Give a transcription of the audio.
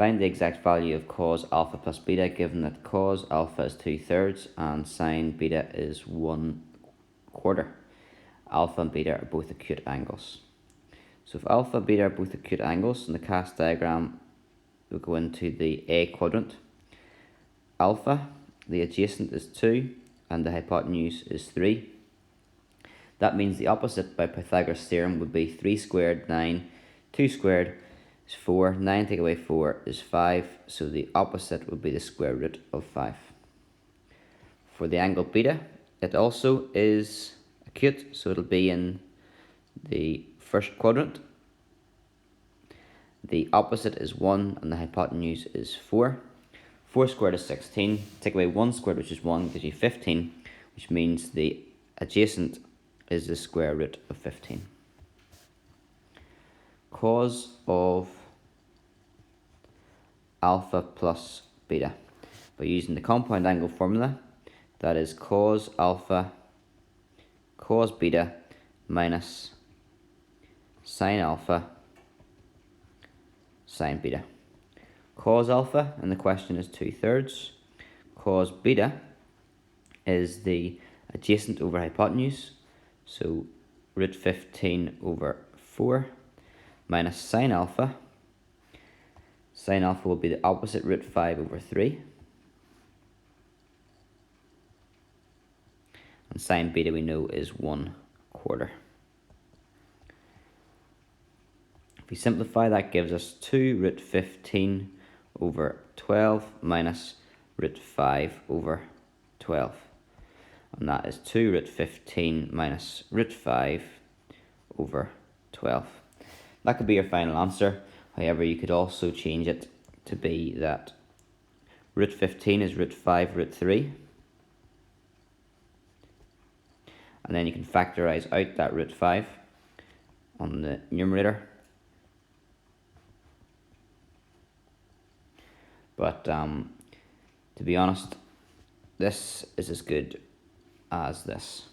Find the exact value of cos alpha plus beta given that cos alpha is 2/3 and sine beta is 1/4. Alpha and beta are both acute angles. So if alpha and beta are both acute angles, in the cast diagram we go into the A quadrant. Alpha, the adjacent, is 2 and the hypotenuse is 3. That means the opposite by Pythagoras' theorem would be 3 squared 9, 2 squared is 4, 9 take away 4 is 5, so the opposite would be the square root of 5. For the angle beta, it also is acute, so it'll be in the first quadrant. The opposite is 1 and the hypotenuse is 4. 4 squared is 16. Take away 1 squared, which is 1, gives you 15, which means the adjacent is the square root of 15. Cos of alpha plus beta. By using the compound angle formula, that is cos alpha cos beta minus sine alpha sine beta. Cos alpha in the question is 2/3. Cos beta is the adjacent over hypotenuse, so root 15 over 4 minus sine alpha. Sine alpha will be the opposite, root 5 over 3. And sine beta we know is 1/4. If we simplify, that gives us 2 root 15 over 12 minus root 5 over 12. And that is 2 root 15 minus root 5 over 12. That could be your final answer. However, you could also change it to be that root 15 is root 5 root 3. And then you can factorize out that root 5 on the numerator. But to be honest, this is as good as this.